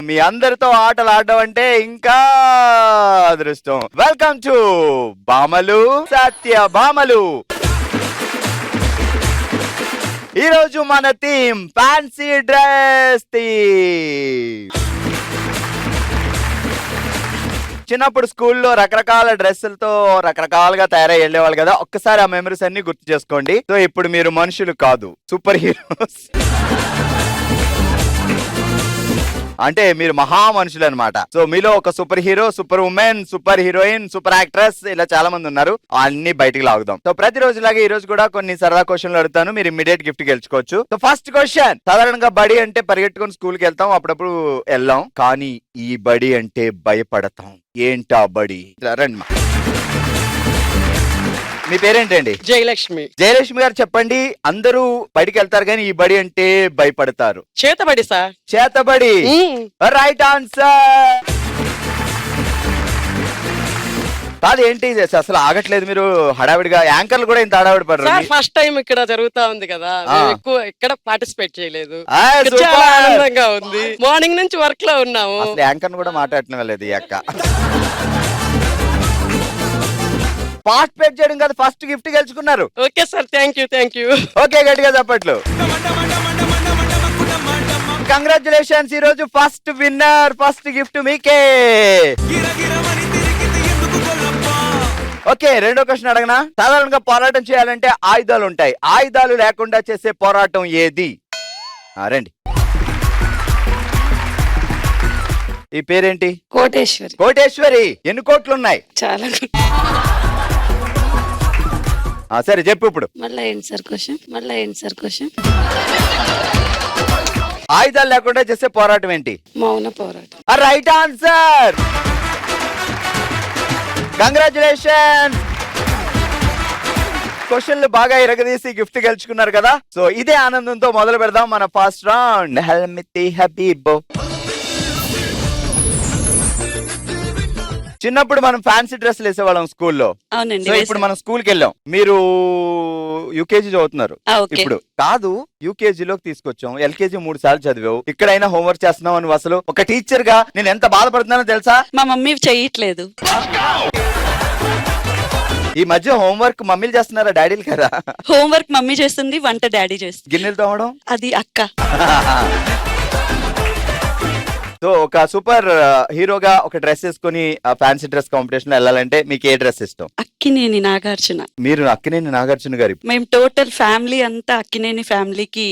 మీ అందరితో ఆటలు ఆడడం అంటే ఇంకా అదృష్టం. వెల్కమ్ టు భామలు సత్య భామలు. ఈ రోజు మన థీమ్ ఫ్యాన్సీ డ్రెస్ థీమ్. చిన్నప్పుడు స్కూల్లో రకరకాల డ్రెస్సులతో రకరకాలుగా తయారై వెళ్ళేవాళ్ళు కదా. ఒక్కసారి ఆ మెమరీస్ అన్ని గుర్తు చేసుకోండి. సో ఇప్పుడు మీరు మనుషులు కాదు, సూపర్ హీరోస్. అంటే మీరు మహా మనుషులు అనమాట. సో మీలో ఒక super hero, super women, super heroine, super actress, ఇలా చాలా మంది ఉన్నారు. అన్ని బయటికి లాగుదాం. సో ప్రతిరోజు లాగా ఈ రోజు కూడా కొన్ని సరదా క్వశ్చన్లు అడుగుతాను. మీరు ఇమ్మీడియట్ గిఫ్ట్ గెలుచుకోవచ్చు. సో ఫస్ట్ క్వశ్చన్, సాధారణంగా బడి అంటే పరిగెట్టుకుని స్కూల్కి వెళ్తాం, అప్పుడప్పుడు వెళ్ళాం. కానీ ఈ బడి అంటే భయపడతాం. ఏంటా బడి? రండి. మీ పేరేంటండి? జయలక్ష్మి. జయలక్ష్మి గారు చెప్పండి. అందరూ బడికి వెళ్తారు కానీ ఈ బడి అంటే భయపడతారు. చేతబడి సార్. చేతబడి రైట్ ఆన్సర్. కాదు ఏంటి అసలు ఆగట్లేదు మీరు హడావిడిగా? యాంకర్లు కూడా ఇంత హడావిడి పడరు. ఫస్ట్ టైం ఇక్కడ జరుగుతా ఉంది కదా, ఎక్కువ ఇక్కడ పార్టిసిపేట్ చేయలేదు. Super. చాలా ఆనందంగా ఉంది. మార్నింగ్ నుంచి వర్క్ లో ఉన్నాము. అసలు యాంకర్ కూడా మాట్లాడటం లేదు ఈ అక్క. పార్టిసిపేట్ చేయడం కాదు, ఫస్ట్ గిఫ్ట్ గెలుచుకున్నారు. Okay sir, thank you. Okay, గట్టిగా చెప్పట్లు. కంగ్రాచులేషన్స్. ఈ రోజు ఫస్ట్ విన్నర్, ఫస్ట్ గిఫ్ట్ మీకే. ఓకే, రెండో క్వశ్చన్ అడగనా? సాధారణంగా పోరాటం చేయాలంటే ఆయుధాలు ఉంటాయి. ఆయుధాలు లేకుండా చేసే పోరాటం ఏది? రండి. ఈ పేరేంటి? కోటేశ్వరి. కోటేశ్వరి. ఎన్ని కోట్లు ఉన్నాయి? చాలా. సరే చెప్పు ఇప్పుడు. మళ్ళా ఏంటి సార్ క్వశ్చన్? ఆయుధాలు లేకుండా చేసే పోరాటం ఏంటి? మౌన పోరాటం. Right answer. కంగ్రాచులేషన్. క్వశ్చన్లు బాగా ఇరగదీసి గిఫ్ట్ గెలుచుకున్నారు కదా. సో ఇదే ఆనందంతో మొదలు పెడదాం మన ఫస్ట్ రౌండ్. హెల్మితి హబీబో. చిన్నప్పుడు మనం ఫ్యాన్సీ డ్రెస్సులు వేసేవాళ్ళం స్కూల్లో. అవునండి. సో ఇప్పుడు మనం స్కూల్కి వెళ్ళాం. మీరు యూకేజీ చదువుతున్నారు ఇప్పుడు. కాదు, యూకేజీలోకి తీసుకొచ్చాం. ఎల్కేజీ 3 సార్లు చదివావు. ఇక్కడైనా హోంవర్క్ చేస్తున్నావు. అని అసలు ఒక టీచర్ గా నేను ఎంత బాధపడుతున్నానో తెలుసా? మా మమ్మీ చేయట్లేదు. ఈ మధ్య హోంవర్క్ మమ్మీలు చేస్తున్నారా, డాడీలు కదా? హోంవర్క్ మమ్మీ చేస్తుంది, వంట డాడీ చేస్తుంది. గిన్నెలు తోమడం అది అక్క. సో ఒక సూపర్ హీరోగా ఒక డ్రెస్ వేసుకుని ఫ్యాన్సీ డ్రెస్ కాంపిటీషన్ లో వెళ్ళాలంటే మీకు ఏ డ్రెస్ ఇష్టం? అక్కినేని నాగార్జున. మీరు అక్కినేని నాగార్జున గారి? మేము టోటల్ ఫ్యామిలీ అంతా అక్కినేని ఫ్యామిలీకి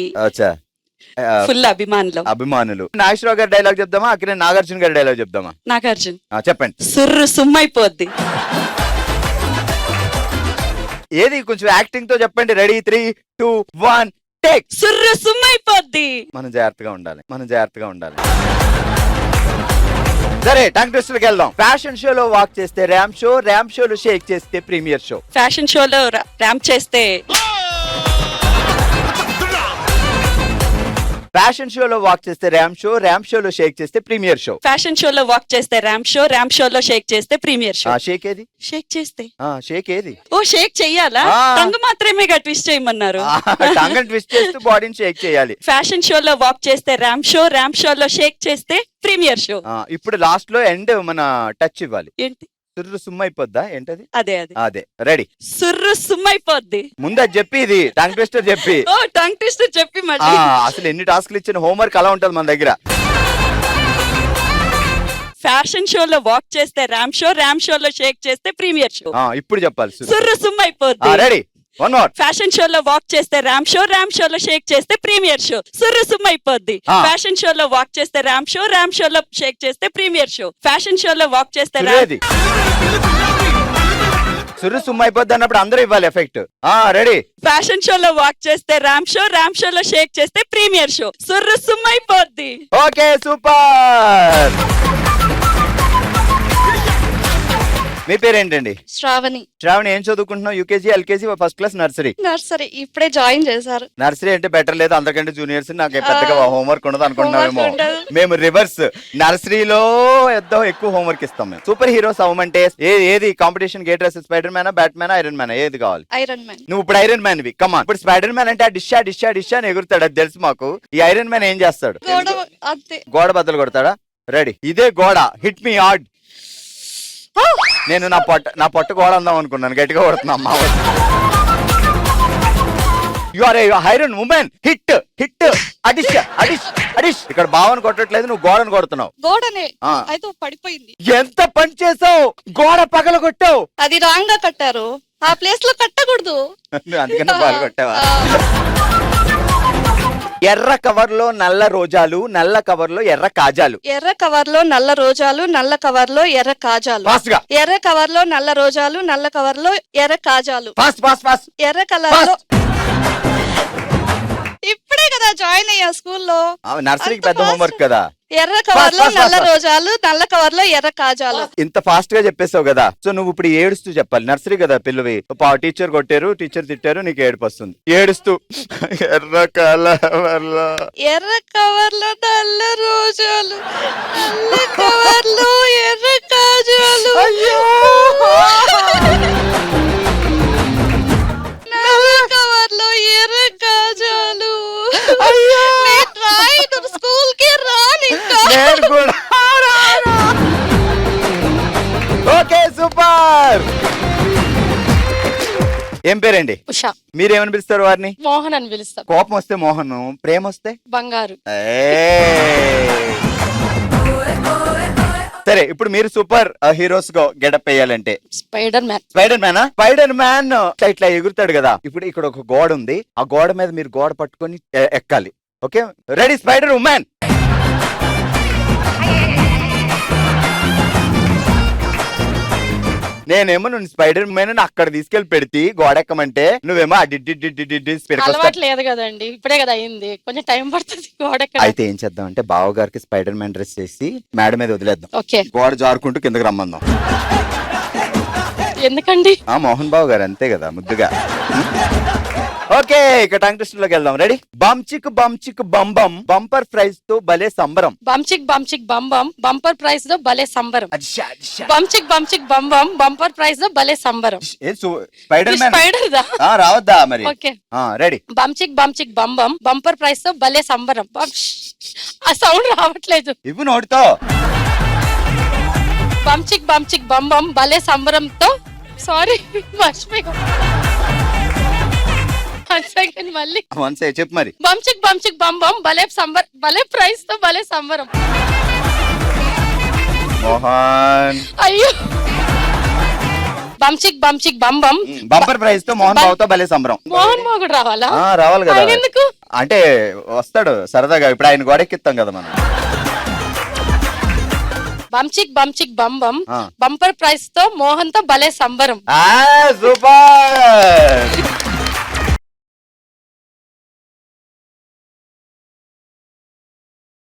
ఫుల్ అభిమానులు. నాగేశ్వరరావు గారి డైలాగ్ చెప్దామా, అక్కినేని నాగార్జున గారి డైలాగ్ చెప్దామా? నాగార్జున. చెప్పండి. సుర్రు సుమ్మైపోద్ది. ఏది కొంచెం యాక్టింగ్ తో చెప్పండి. Ready, 3, 2, 1 take. సుర్రు సుమ్మైపోద్ది. మనం జాగ్రత్తగా ఉండాలి. సరే, టంగ్ ట్విస్టర్కి వెళ్దాం. ఫ్యాషన్ షోలో వాక్ చేస్తే ర్యామ్ షో, ర్యామ్ షోలో షేక్ చేస్తే ప్రీమియర్ షో. ఫ్యాషన్ షోలో ర్యాంప్ చేస్తే ఫ్యాషన్ షోలో వాక్ చేస్తే ర్యామ్ షో, ర్యామ్ షోలో షేక్ చేస్తే ప్రీమియర్ షో. ఫ్యాషన్ షోలో వాక్ చేస్తే ర్యాంప్ షోలో షేక్ చేస్తే ప్రీమియర్ షో. షేక్ ఏది? షేక్ చేస్తే షేక్ ఏది? ఓ షేక్ చెయ్యాలా? టంగ్ మాత్రమే ట్విస్ట్ చేయమన్నారు. టంగ్ ట్విస్ట్ చేస్తూ బాడీని షేక్ చేయాలి. ఫ్యాషన్ షోలో వాక్ చేస్తే ర్యాంప్ షోలో షేక్ చేస్తే ప్రీమియర్ షో. ఇప్పుడు లాస్ట్ లో ఎండ్ మన టచ్ ఇవ్వాలి. ఏంటి? సుర్రు సుమ్మైపోద్దా? ఏంటది? అదే. రెడీ. సుర్రు సుమ్మైపోద్ది. ముందు అది చెప్పి, ఇది టంగ్ ట్విస్టర్ చెప్పి. టంగ్ ట్విస్టర్ చెప్పి మళ్ళీ. అసలు ఎన్ని టాస్క్లు ఇచ్చిన హోంవర్క్ అలా ఉంటది మన దగ్గర. ఫ్యాషన్ షోలో వాక్ చేస్తే ర్యాంప్ షోలో షేక్ చేస్తే ప్రీమియర్ షో. ఇప్పుడు చెప్పాలి. సుర్రు సుమ్మైపోద్ది. Ready, one more. ఫ్యాషన్ షోలో వాక్ చేస్తే ర్యాంప్ షోలో షేక్ చేస్తే ప్రీమియర్ షో. సుర్రు సుమ్మైపోద్ది. ఫ్యాషన్ షోలో వాక్ చేస్తే ర్యాంప్ షోలో షేక్ చేస్తే ప్రీమియర్ షో. ఫ్యాషన్ షోలో వాక్ చేస్తే సుర్రు సుమ్మైపోద్ది అన్నప్పుడు అందరూ ఇవ్వాలి ఎఫెక్ట్. రెడీ. ఫ్యాషన్ షోలో వాక్ చేస్తే ర్యాంప్ షోలో షేక్ చేస్తే ప్రీమియర్ షో. సుర్రు సుమ్మైపోద్ది. Okay, super. మీ పేరేంటండి? శ్రావణి. శ్రావణి, ఏం చదువుకుంటున్నావు? UKG, LKG, first class, nursery? Nursery ఇప్పుడే జాయిన్ చేశారు. నర్సరీ అంటే బెటర్ లేదు, అందరికంటే జూనియర్స్. నాకు పెద్దగా హోంవర్క్ ఉండదు అనుకుంటున్నామేమో. మేము రివర్స్. నర్సరీలో ఎక్కువ హోంవర్క్ ఇస్తాం మేము. సూపర్ హీరోస్ అవ్వమంటే ఏది కాంపిటీషన్? ఏ dress? Spiderman, Batman, Iron Man, ఏది కావాలి? Iron Man. నువ్వు ఇప్పుడు ఐరన్ మ్యాన్ వి. కమాన్. ఇప్పుడు స్పైడర్ మ్యాన్ అంటే డిషా అని ఎగురుతాడు, అది తెలుసు మాకు. ఈ ఐరన్ మ్యాన్ ఏం చేస్తాడు? గోడ గోడ బద్దలు కొడతాడా? రెడీ ఇదే గోడ హిట్ మీ హార్డ్. నేను నా పొట్ట గోడ అందాం అనుకున్నాను, గట్టిగా కొడుతున్నా అమ్మా. You are a iron woman. Hit hit అడిష్ అడిష్ అడిష్. ఇక్కడ భావన కొట్టట్లేదు, నువ్వు గోడను కొడుతున్నావు. గోడనే ఆ. అయితే పడిపోయింది. ఎంత పని చేసావు, గోడ పగల కొట్టావు. అది రాంగ్ గా కట్టారు, ఆ ప్లేస్ లో కట్టకూడదు. అందుకని పగల కొట్టావా? ఎర్ర కవర్ లో నల్ల రోజాలు, నల్ల కవర్ లో ఎర్ర కాజాలు. ఎర్ర కవర్ లో నల్ల రోజాలు, నల్ల కవర్ లో ఎర్ర కాజాలు. ఫాస్ట్ గా. ఎర్ర కవర్ లో నల్ల రోజాలు, నల్ల కవర్ లో ఎర్ర కాజాలు. Fast fast fast. ఎర్ర కలర్ లో ఇప్పుడే కదా జాయిన్ అయ్యా స్కూల్లో. నర్సరీకి పెద్ద హోంవర్క్ కదా. ఎర్ర కవర్ లో నల్ల రోజాలు, నల్ల కవర్ లో ఎర్ర కాజాలు. ఇంత ఫాస్ట్ గా చెప్పేసావు కదా, సో నువ్వు ఇప్పుడు ఏడుస్తూ చెప్పాలి. నర్సరీ కదా పిల్లవి, టీచర్ కొట్టారు, టీచర్ తిట్టారు, నీకు ఏడుపు వస్తుంది. ఏడుస్తూ ఎర్ర కలర్ లో ఎర్ర కవర్ లో నల్ల రోజాలు, నల్ల కవర్ లో ఎర్ర కాజాలు. నల్ల కవర్ లో ఎర్ర కాజాలు. నేను రాయను, స్కూల్ కి రాను ఇంకా. నేను కూడా. Okay super. ఏం పేరండి? ఉషా. మీరేమని పిలుస్తారు వారిని? మోహన్ అని పిలుస్తాం. కోపం వస్తే మోహన్, ప్రేమ వస్తే బంగారు. ఏయ్. సరే, ఇప్పుడు మీరు సూపర్ హీరోస్ గా గెటప్ వేయాలంటే స్పైడర్ మ్యాన్. స్పైడర్ మ్యానా? స్పైడర్ మ్యాన్ ఇట్లా ఎగురుతాడు కదా. ఇప్పుడు ఇక్కడ ఒక గోడ ఉంది, ఆ గోడ మీద మీరు గోడ పట్టుకొని ఎక్కాలి. Okay ready? Spider women. నేనేమో నువ్వు స్పైడర్ మ్యాన్ అక్కడ తీసుకెళ్లి పెడితే గోడ ఎక్కమంటే నువ్వేమో అలవాటు లేదు కదండి, ఇప్పుడే కదా అయింది, కొంచెం టైం పడుతుంది గోడ ఎక్కడ. అయితే ఏం చేద్దాం అంటే బావ గారికి స్పైడర్ మ్యాన్ డ్రెస్ చేసి మేడ మీద వదిలేద్దాం. ఓకే. గోడ జారుకుంటూ కిందకి రమ్మందాం. ఎందుకండి? మోహన్ బాబు గారు అంతే కదా ముద్దుగా. ఓకే, ఇక టంగ్ ట్విస్టర్ లోకి వెళ్దాం. రెడీ? బంచిక్ బంచిక్ బంబం బంపర్ ప్రైజ్ తో భలే సంబరం. బంచిక్ బంచిక్ బంబం బంపర్ ప్రైజ్ తో భలే సంబరం. అడిషా, అడిషా. బంచిక్ బంచిక్ బంబం బంపర్ ప్రైజ్ తో భలే సంబరం. స్పైడర్ మ్యాన్ స్పైడర్ దా? రావద్దా మరి? Okay ready? బంచిక్ బంచిక్ బంబం బంపర్ ప్రైజ్ తో భలే సంబరం. ఆ సౌండ్ రావట్లేదు. ఇవ్వు నోటితో. బంచిక్ బంచిక్ బంబం భలే సంబరంతో. సారీ మర్చిపోయా. మళ్ళీ చెప్పు మరి. బంచిక్ బంచిక్ బంబం భలే ప్రైజ్ తో భలే సంబరం. మోహన్. అయ్యో. బంచిక్ బంచిక్ బంబం బంపర్ ప్రైజ్ తో మోహన్ బాబుతో భలే సంబరం. మోహన్ బాబు రావాలా? రావాలి కదా. ఎందుకు అంటే వస్తాడు సరదాగా. ఇప్పుడు ఆయన గోడెక్కిస్తాం కదా మనం. బంచిక్ బంచిక్ బంబం బంపర్ ప్రైజ్ తో మోహన్ తో భలే సంబరం. సూపర్.